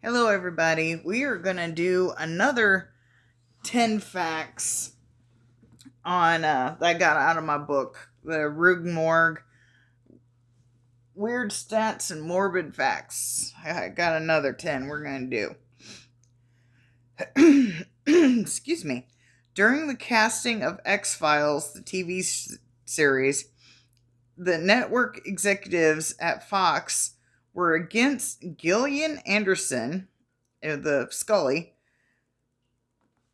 Hello, everybody. We are going to do another 10 facts on that I got out of my book, the Rug Morgue Weird Stats and Morbid Facts. I got another 10 we're going to do. Excuse me. During the casting of XFiles, the TV series, the network executives at Fox were against Gillian Anderson, the Scully.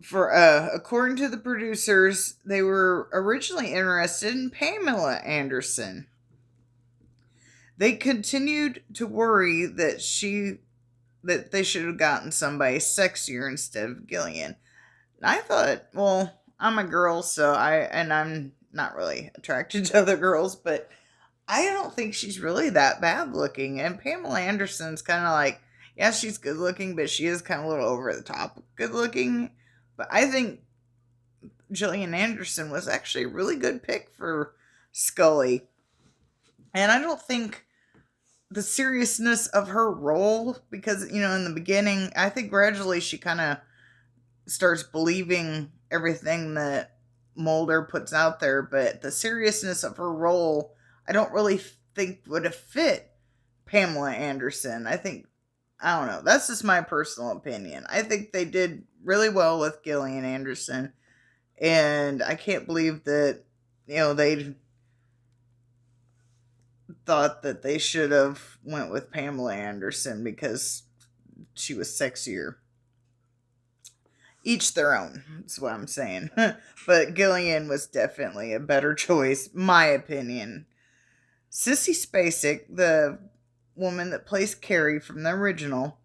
For according to the producers, they were originally interested in Pamela Anderson. They continued to worry that they should have gotten somebody sexier instead of Gillian. And I thought, well, I'm a girl, so I'm not really attracted to other girls, but I don't think she's really that bad looking. And Pamela Anderson's kind of like, yeah, she's good looking, but she is kind of a little over the top good looking. But I think Gillian Anderson was actually a really good pick for Scully. And I don't think the seriousness of her role, because, in the beginning, I think gradually she kind of starts believing everything that Mulder puts out there, but the seriousness of her role, I don't really think would have fit Pamela Anderson. I don't know. That's just my personal opinion. I think they did really well with Gillian Anderson, and I can't believe that, they thought that they should have went with Pamela Anderson because she was sexier. Each their own, that's what I'm saying. But Gillian was definitely a better choice, my opinion. Sissy Spacek, the woman that plays Carrie from the original,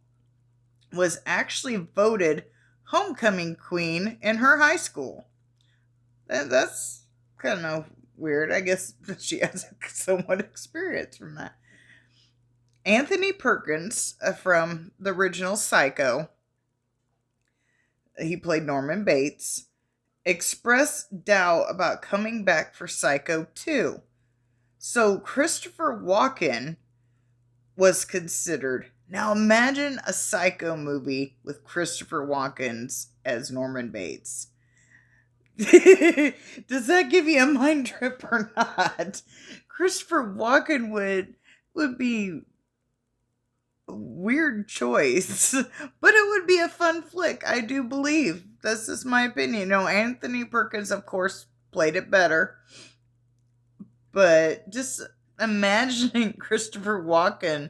was actually voted homecoming queen in her high school. That's kind of weird. I guess she has somewhat experience from that. Anthony Perkins from the original Psycho, he played Norman Bates, expressed doubt about coming back for Psycho 2. So Christopher Walken was considered. Now imagine a Psycho movie with Christopher Walken as Norman Bates. Does that give you a mind trip or not? Christopher Walken would be a weird choice, but it would be a fun flick, I do believe. That's just my opinion. Anthony Perkins, of course, played it better. But just imagining Christopher Walken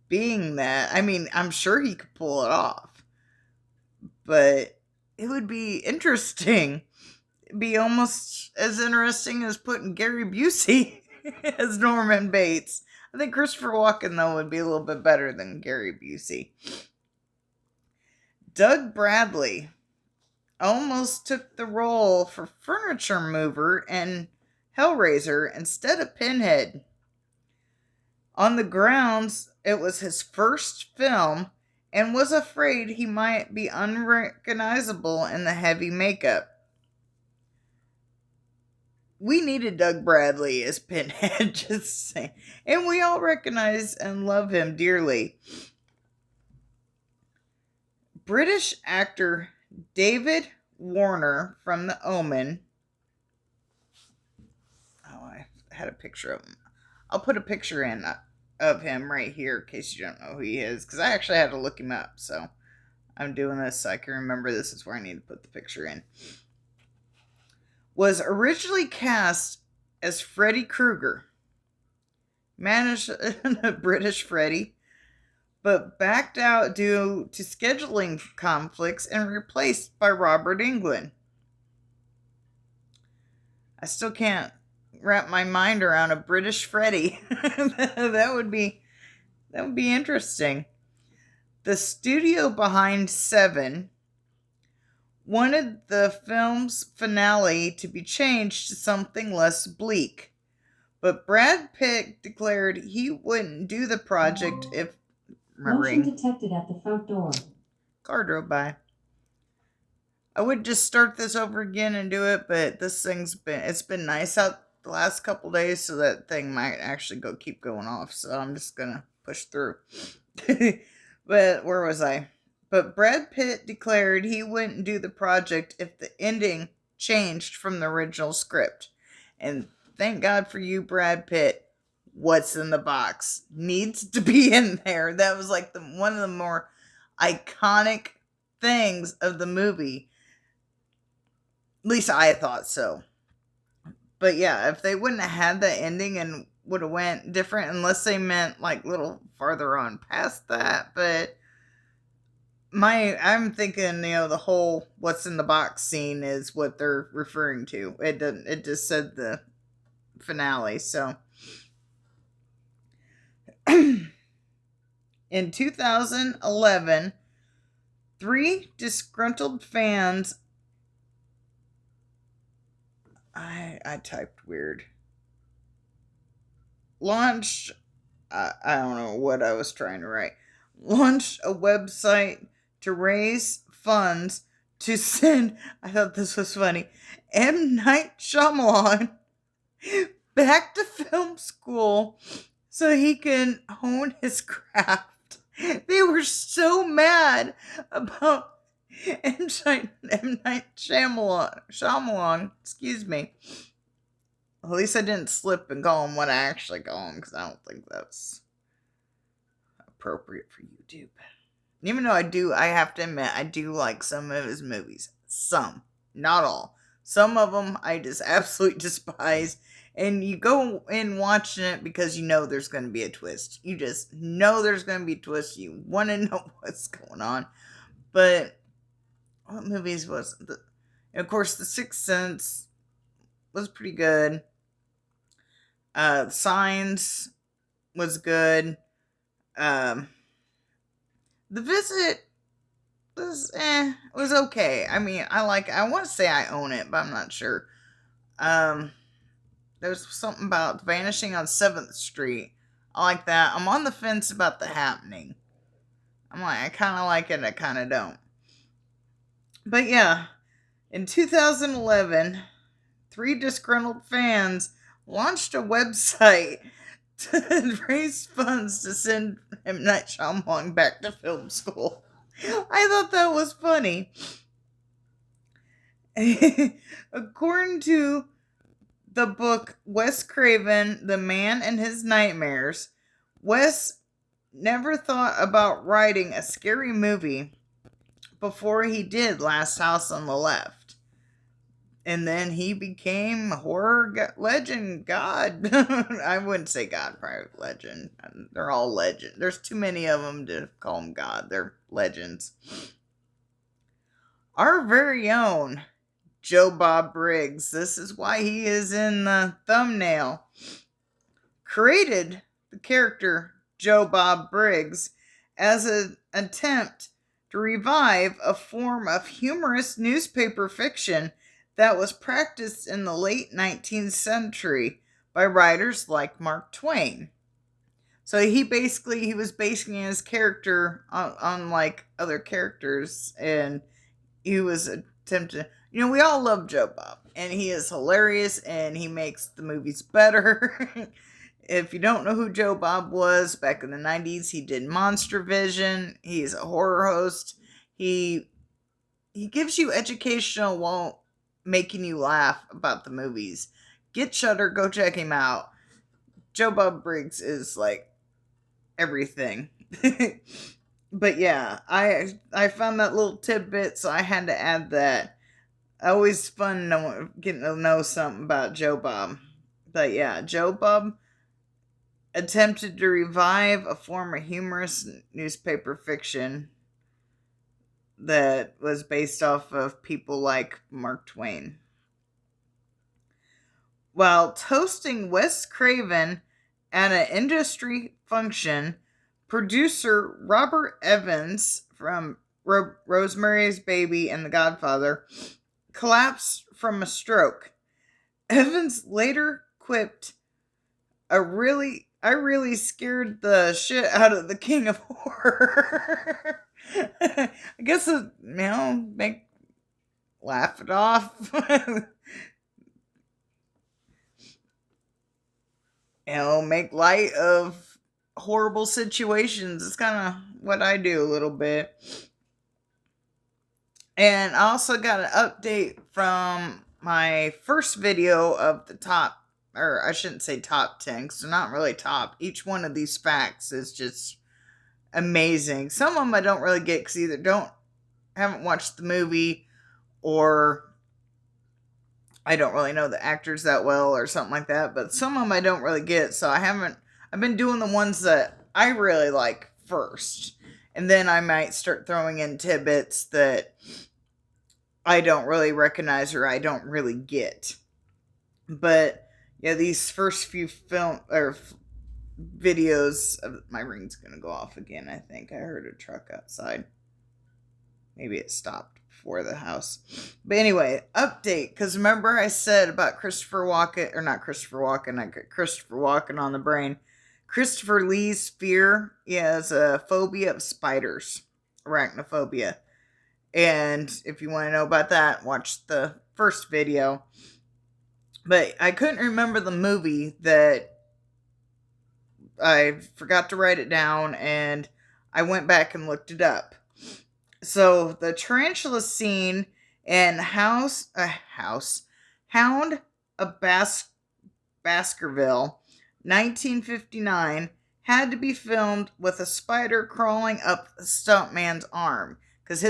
being that, I'm sure he could pull it off. But it would be interesting. It'd be almost as interesting as putting Gary Busey as Norman Bates. I think Christopher Walken, though, would be a little bit better than Gary Busey. Doug Bradley almost took the role for furniture mover and Hellraiser instead of Pinhead. On the grounds it was his first film and was afraid he might be unrecognizable in the heavy makeup. We needed Doug Bradley as Pinhead, just saying. And we all recognize and love him dearly. British actor David Warner from The Omen. Oh, I had a picture of him. I'll put a picture in of him right here in case you don't know who he is, because I actually had to look him up, so I'm doing this so I can remember this is where I need to put the picture in. Was originally cast as Freddy Krueger, managed a British Freddy, but backed out due to scheduling conflicts and replaced by Robert Englund. I still can't wrap my mind around a British Freddy. that would be interesting. The studio behind Seven wanted the film's finale to be changed to something less bleak, but Brad Pitt declared he wouldn't do the project if motion detected at the front door. Car drove by. I would just start this over again and do it, but this it's been nice out the last couple days, so that thing might actually keep going off, so I'm just gonna push through. But where was I? But Brad Pitt declared he wouldn't do the project if the ending changed from the original script. And thank God for you, Brad Pitt. What's in the box needs to be in there. That was like one of the more iconic things of the movie. At least I thought so. But yeah, if they wouldn't have had that ending and would have went different, unless they meant like a little farther on past that. But I'm thinking, the whole what's in the box scene is what they're referring to. It just said the finale. So in 2011, 3 disgruntled fans. I typed weird. Launched. I don't know what I was trying to write. Launched a website to raise funds to send. I thought this was funny. M. Night Shyamalan back to film school so he can hone his craft. They were so mad about M. Night Shyamalan, excuse me. At least I didn't slip and call him what I actually call him, because I don't think that's appropriate for YouTube. And even though I have to admit, I do like some of his movies. Some, not all. Some of them I just absolutely despise. And you go in watching it because you know there's going to be a twist. You just know there's going to be a twist. You want to know what's going on. But what movies was it? Of course, The Sixth Sense was pretty good. Signs was good. The Visit was okay. I mean, I want to say I own it, but I'm not sure. There's something about Vanishing on 7th Street. I like that. I'm on the fence about The Happening. I'm like, I kind of like it, I kind of don't. But yeah, in 2011, 3 disgruntled fans launched a website to raise funds to send M. Night Shyamalan back to film school. I thought that was funny. According to the book Wes Craven, The Man and His Nightmares, Wes never thought about writing a scary movie before he did Last House on the Left. And then he became horror legend god. I wouldn't say god, probably legend. They're all legend. There's too many of them to call them god. They're legends. Our very own Joe Bob Briggs, this is why he is in the thumbnail, created the character Joe Bob Briggs as an attempt to revive a form of humorous newspaper fiction that was practiced in the late 19th century by writers like Mark Twain. So he was basing his character on like other characters, and he was attempting. We all love Joe Bob, and he is hilarious, and he makes the movies better. If you don't know who Joe Bob was, back in the 90s, he did Monster Vision. He's a horror host. He gives you educational while making you laugh about the movies. Get Shudder, go check him out. Joe Bob Briggs is like everything. But yeah, I found that little tidbit, so I had to add that. Always fun getting to know something about Joe Bob. But yeah, Joe Bob attempted to revive a form of humorous newspaper fiction that was based off of people like Mark Twain. While toasting Wes Craven at an industry function, producer Robert Evans from Rosemary's Baby and The Godfather collapsed from a stroke. Evans later quipped, I really scared the shit out of the king of horror. I guess laugh it off. Make light of horrible situations. It's kind of what I do a little bit. And I also got an update from my first video of the top, or I shouldn't say top 10, because they're not really top. Each one of these facts is just amazing. Some of them I don't really get because either haven't watched the movie, or I don't really know the actors that well or something like that. But some of them I don't really get, so I've been doing the ones that I really like first. And then I might start throwing in tidbits that I don't really recognize or I don't really get. But yeah, these first few videos of my ring's gonna go off again. I think I heard a truck outside. Maybe it stopped before the house. But anyway, update, because remember I said about Christopher Walken, or not Christopher Walken, I got Christopher Walken on the brain. Christopher Lee's fear, he has a phobia of spiders, arachnophobia. And if you want to know about that, watch the first video. But I couldn't remember the movie that I forgot to write it down, and I went back and looked it up. So the tarantula scene in Hound of Baskerville, 1959, had to be filmed with a spider crawling up the stuntman's arm, because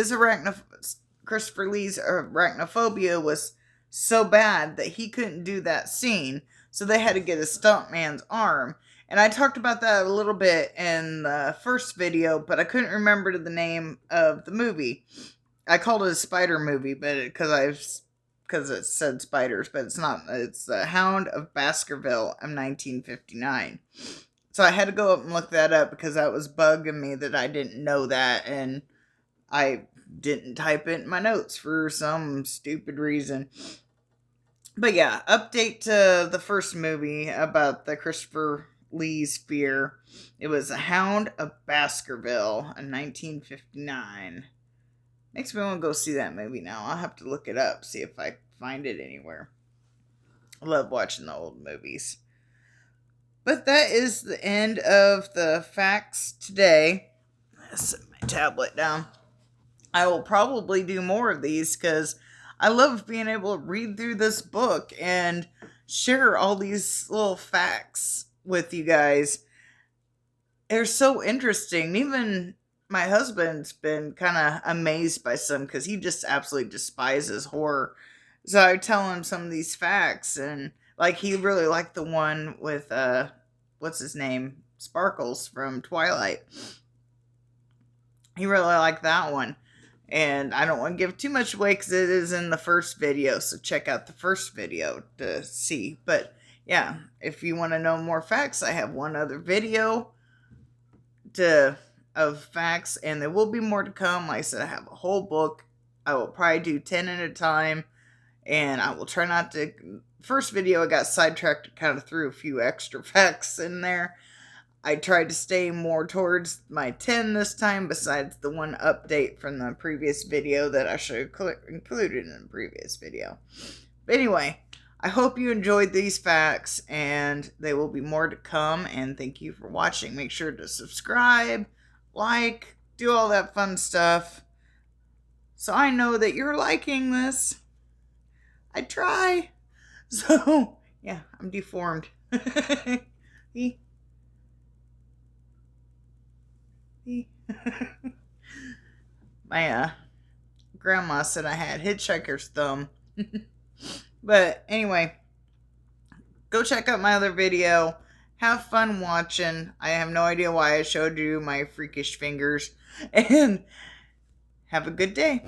Christopher Lee's arachnophobia was so bad that he couldn't do that scene, so they had to get a stuntman's arm. And I talked about that a little bit in the first video, but I couldn't remember the name of the movie. I called it a spider movie, but because it said spiders, but it's not. It's the Hound of Baskerville of 1959. So I had to go up and look that up because that was bugging me that I didn't know that, and I didn't type it in my notes for some stupid reason. But yeah, update to the first movie about the Christopher Lee's fear. It was The Hound of Baskerville in 1959. Makes me want to go see that movie now. I'll have to look it up, see if I find it anywhere. I love watching the old movies. But that is the end of the facts today. Let's set my tablet down. I will probably do more of these because I love being able to read through this book and share all these little facts with you guys. They're so interesting. Even my husband's been kind of amazed by some because he just absolutely despises horror. So I tell him some of these facts, and like he really liked the one with what's his name? Sparkles from Twilight. He really liked that one. And I don't want to give too much away because it is in the first video. So check out the first video to see. But yeah, if you want to know more facts, I have one other video of facts. And there will be more to come. Like I said, I have a whole book. I will probably do 10 at a time. And I will try not to... First video, I got sidetracked, kind of threw a few extra facts in there. I tried to stay more towards my 10 this time, besides the one update from the previous video that I should have included in the previous video. But anyway, I hope you enjoyed these facts, and there will be more to come, and thank you for watching. Make sure to subscribe, like, do all that fun stuff, so I know that you're liking this. I try. So, yeah, I'm deformed. See? My grandma said I had hitchhiker's thumb. But anyway, go check out my other video. Have fun watching. I have no idea why I showed you my freakish fingers. And have a good day.